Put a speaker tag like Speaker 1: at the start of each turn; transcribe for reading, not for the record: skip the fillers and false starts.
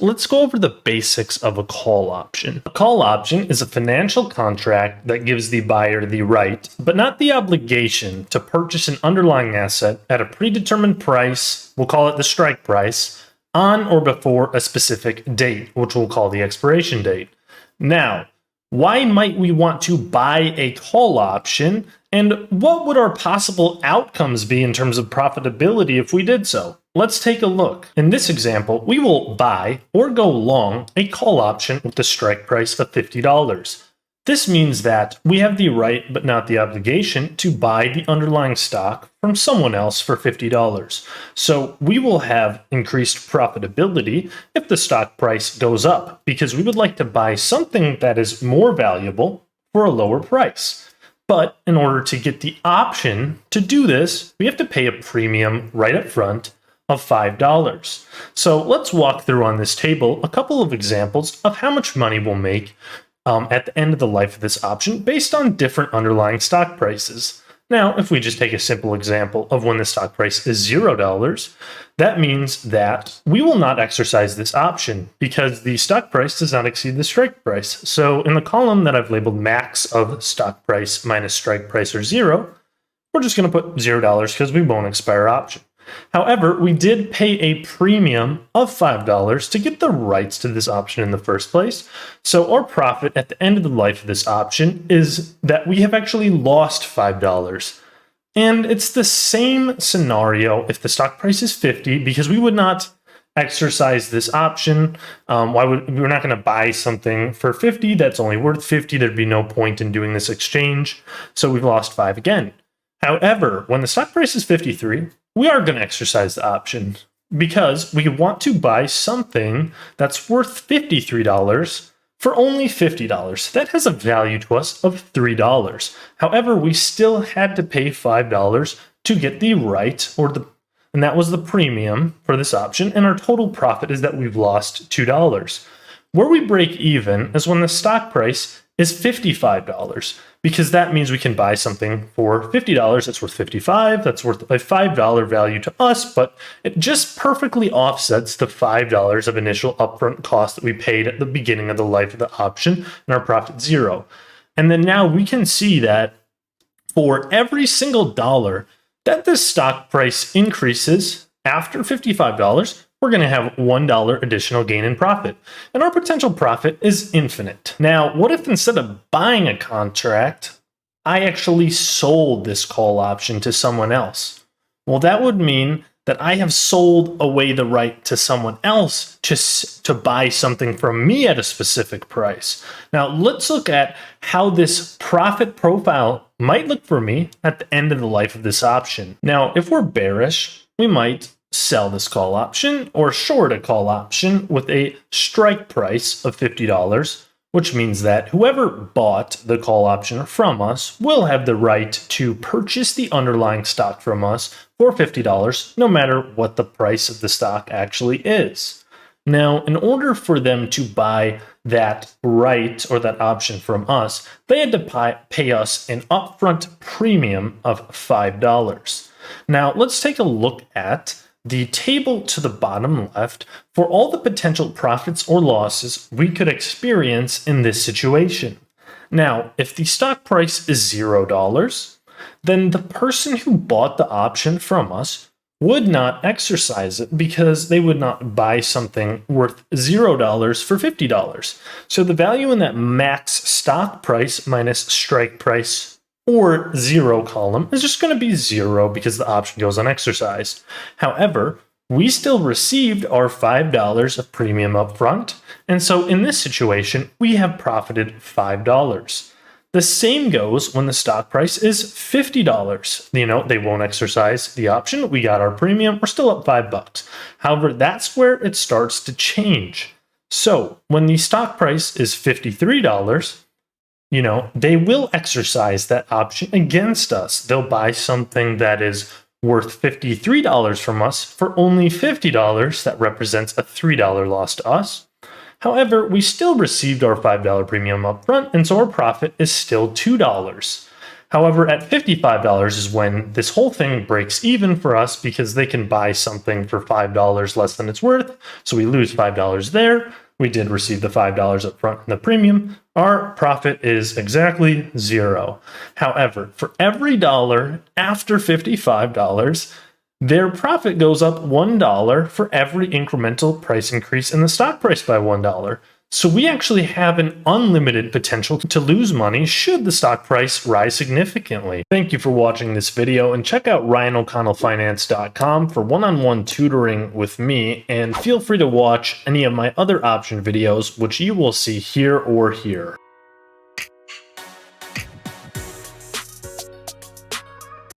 Speaker 1: Let's go over the basics of a call option. A call option is a financial contract that gives the buyer the right, but not the obligation, to purchase an underlying asset at a predetermined price, we'll call it the strike price, on or before a specific date, which we'll call the expiration date. Now, why might we want to buy a call option, and what would our possible outcomes be in terms of profitability if we did so? Let's take a look. In this example, we will buy or go long a call option with the strike price of $50. This means that we have the right but not the obligation to buy the underlying stock from someone else for $50. So we will have increased profitability if the stock price goes up, because we would like to buy something that is more valuable for a lower price. But in order to get the option to do this, we have to pay a premium right up front of $5. So let's walk through on this table a couple of examples of how much money we'll make at the end of the life of this option based on different underlying stock prices. Now, if we just take a simple example of when the stock price is $0, that means that we will not exercise this option because the stock price does not exceed the strike price. So in the column that I've labeled max of stock price minus strike price, or 0, we're just going to put $0 because we won't expire option. However, we did pay a premium of $5 to get the rights to this option in the first place. So our profit at the end of the life of this option is that we have actually lost $5. And it's the same scenario if the stock price is 50, because we would not exercise this option. We're not going to buy something for 50 that's only worth 50. There'd be no point in doing this exchange. So we've lost 5 again. However, when the stock price is 53, we are going to exercise the option because we want to buy something that's worth $53 for only $50. That has a value to us of $3. However, we still had to pay $5 to get the right, and that was the premium for this option, and our total profit is that we've lost $2. Where we break even is when the stock price is $55, because that means we can buy something for $50 that's worth $55, that's worth a $5 value to us, but it just perfectly offsets the $5 of initial upfront cost that we paid at the beginning of the life of the option, and our profit 0. And then now we can see that for every single dollar that the stock price increases after $55, we're going to have $1 additional gain in profit. And our potential profit is infinite. Now, what if instead of buying a contract, I actually sold this call option to someone else? Well, that would mean that I have sold away the right to someone else to buy something from me at a specific price. Now, let's look at how this profit profile might look for me at the end of the life of this option. Now, if we're bearish, we might sell this call option or short a call option with a strike price of $50, which means that whoever bought the call option from us will have the right to purchase the underlying stock from us for $50, no matter what the price of the stock actually is. Now, in order for them to buy that right or that option from us, they had to pay us an upfront premium of $5. Now, let's take a look at the table to the bottom left for all the potential profits or losses we could experience in this situation. Now, if the stock price is $0, then the person who bought the option from us would not exercise it because they would not buy something worth $0 for $50. So the value in that max stock price minus strike price or 0 column is just going to be 0 because the option goes unexercised. However, we still received our $5 of premium upfront, and so in this situation, we have profited $5. The same goes when the stock price is $50. They won't exercise the option. We got our premium. We're still up $5. However, that's where it starts to change. So when the stock price is $53, they will exercise that option against us. They'll buy something that is worth $53 from us for only $50. That represents a $3 loss to us. However, we still received our $5 premium up front, and so our profit is still $2. However, at $55 is when this whole thing breaks even for us because they can buy something for $5 less than it's worth. So we lose $5 there. We did receive the $5 up front in the premium. Our profit is exactly 0. However, for every dollar after $55, their profit goes up $1 for every incremental price increase in the stock price by $1. So we actually have an unlimited potential to lose money should the stock price rise significantly. Thank you for watching this video, and check out RyanO'ConnellFinance.com for one-on-one tutoring with me, and feel free to watch any of my other option videos which you will see here or here.